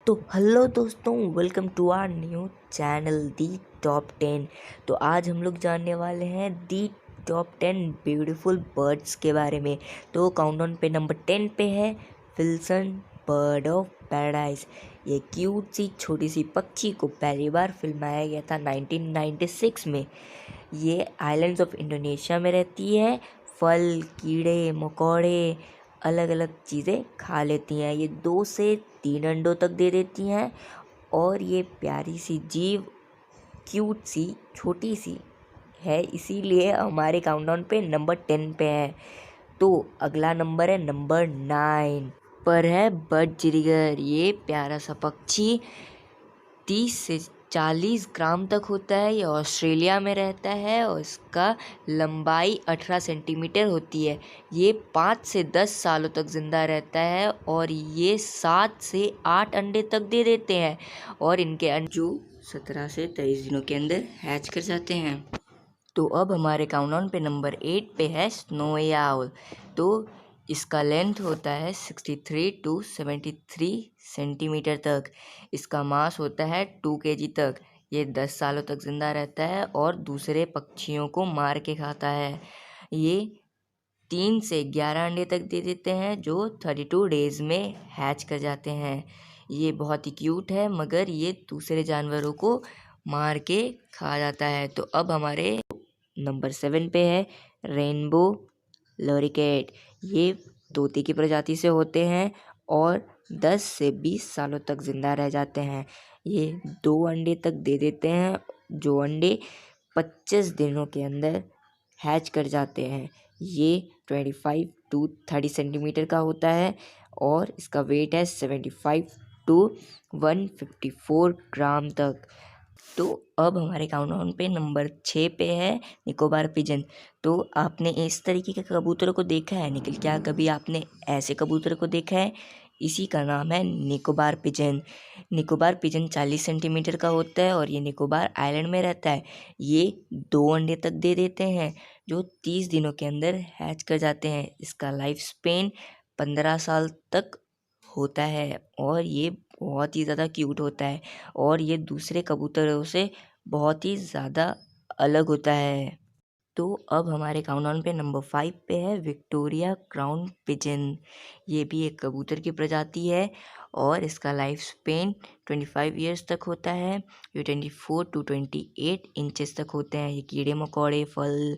तो हेलो दोस्तों, welcome to our new channel the top 10। तो आज हम लोग जानने वाले हैं दी टॉप 10 ब्यूटीफुल बर्ड्स के बारे में। तो काउंटडाउन पे नंबर 10 पे है विल्सन बर्ड ऑफ पैराडाइज। ये क्यूट सी छोटी सी पक्षी को पहली बार फिल्माया गया था 1996 में। ये आइलैंड्स ऑफ इंडोनेशिया में रहती है। फल, कीड़े मकोड़े, अलग अलग चीज़ें खा लेती हैं। ये 2 से 3 अंडों तक दे देती हैं और ये प्यारी सी जीव क्यूट सी छोटी सी है, इसीलिए हमारे काउंटडाउन पे नंबर 10 पे है। तो अगला नंबर है नंबर 9 पर है बटजिगर। ये प्यारा सा पक्षी 30 से 40 ग्राम तक होता है। ये ऑस्ट्रेलिया में रहता है और इसका लंबाई 18 सेंटीमीटर होती है। ये 5 से 10 सालों तक ज़िंदा रहता है और ये 7 से 8 अंडे तक दे देते हैं और इनके अंडे जो 17 से 23 दिनों के अंदर हैच कर जाते हैं। तो अब हमारे काउंटडाउन पे नंबर 8 पे है स्नोई आउल। तो इसका लेंथ होता है 63 टू 73 सेंटीमीटर तक। इसका मास होता है 2 केजी तक। ये 10 सालों तक ज़िंदा रहता है और दूसरे पक्षियों को मार के खाता है। ये 3 से 11 अंडे तक दे देते हैं जो 32 डेज़ में हैच कर जाते हैं। ये बहुत ही क्यूट है, मगर ये दूसरे जानवरों को मार के खा जाता है। तो अब हमारे नंबर 7 पे है रेनबो लॉरिकेट। ये तोते की प्रजाति से होते हैं और 10 से 20 सालों तक ज़िंदा रह जाते हैं। ये 2 अंडे तक दे देते हैं जो अंडे 25 दिनों के अंदर हैच कर जाते हैं। ये 25 टू 30 सेंटीमीटर का होता है और इसका वेट है 75 टू 154 ग्राम तक। तो अब हमारे काउंटडाउन पे नंबर 6 पे है निकोबार पिजन। तो आपने इस तरीके के कबूतरों को देखा है निखिल? क्या कभी आपने ऐसे कबूतर को देखा है? इसी का नाम है Nicobar pigeon. Nicobar pigeon 40 centimetre का होता है और ये निकोबार आइलैंड में रहता है। ये 2 अंडे तक दे देते हैं जो 30 दिनों के अंदर हैच कर जाते हैं। इसका लाइफ स्पेन 15 साल तक होता है और ये बहुत ही ज़्यादा क्यूट होता है और ये दूसरे कबूतरों से बहुत ही ज़्यादा अलग होता है। तो अब हमारे काउंटडाउन पे नंबर 5 पे है विक्टोरिया क्राउन पिजन। ये भी एक कबूतर की प्रजाति है और इसका लाइफ स्पेन 25 ईयर्स तक होता है। ये 24 टू 28 इंचेस तक होते हैं। ये कीड़े मकोड़े, फल,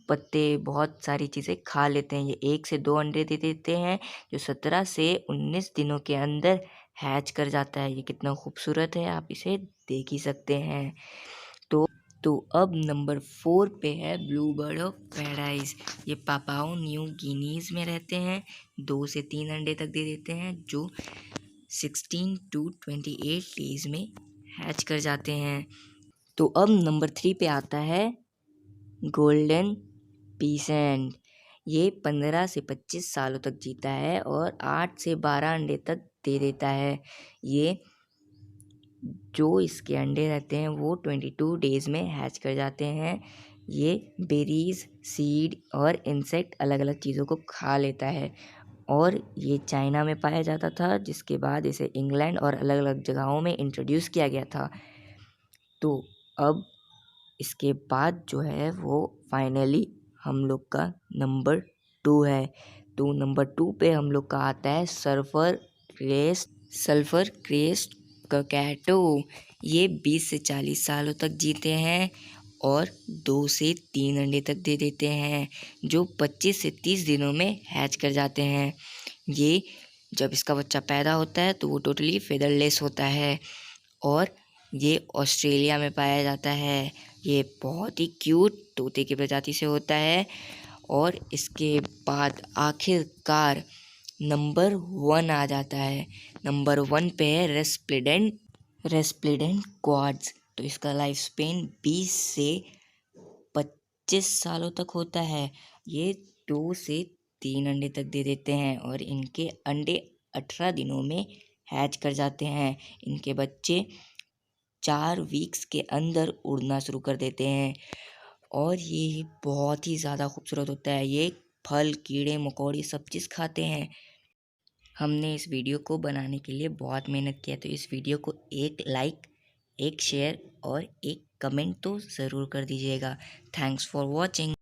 पत्ते, बहुत सारी चीज़ें खा लेते हैं। ये 1 से 2 अंडे दे देते हैं जो 17 से 19 दिनों के अंदर हैच कर जाता है। ये कितना खूबसूरत है, आप इसे देख ही सकते हैं। तो अब नंबर 4 पे है ब्लू बर्ड ऑफ पैराडाइज। ये पापाओ न्यू गिनीज में रहते हैं। 2 से 3 अंडे तक दे देते हैं जो 16 टू 28 डेज में हैच कर जाते हैं। तो अब नंबर 3 पे आता है गोल्डन पीसेंट। ये 15 से 25 सालों तक जीता है और 8 से 12 अंडे तक दे देता है। ये जो इसके अंडे रहते हैं वो 22 डेज़ में हैच कर जाते हैं। ये बेरीज, सीड और इंसेक्ट अलग अलग चीज़ों को खा लेता है और ये चाइना में पाया जाता था, जिसके बाद इसे इंग्लैंड और अलग अलग जगहों में इंट्रोड्यूस किया गया था। तो अब इसके बाद जो है वो फाइनली हम लोग का नंबर 2 है। तो नंबर 2 पे हम लोग का आता है सल्फर क्रेस्ट ककैटो। ये 20 से 40 सालों तक जीते हैं और 2 से 3 अंडे तक दे देते हैं जो 25 से 30 दिनों में हैच कर जाते हैं। ये जब इसका बच्चा पैदा होता है तो वो टोटली फेदरलेस होता है और ये ऑस्ट्रेलिया में पाया जाता है। ये बहुत ही क्यूट तोते की प्रजाति से होता है और इसके बाद आखिरकार नंबर 1 आ जाता है। नंबर 1 पे है रेस्प्लेडेंट क्वाड्स। तो इसका लाइफ स्पेन 20 से 25 सालों तक होता है। ये 2 से 3 अंडे तक दे देते हैं और इनके अंडे 18 दिनों में हैच कर जाते हैं। इनके बच्चे 4 वीक्स के अंदर उड़ना शुरू कर देते हैं और ये बहुत ही ज़्यादा खूबसूरत होता है। ये फल, कीड़े मकोड़े सब चीज़ खाते हैं। हमने इस वीडियो को बनाने के लिए बहुत मेहनत किया, तो इस वीडियो को एक लाइक, एक शेयर और एक कमेंट तो ज़रूर कर दीजिएगा। Thanks for watching.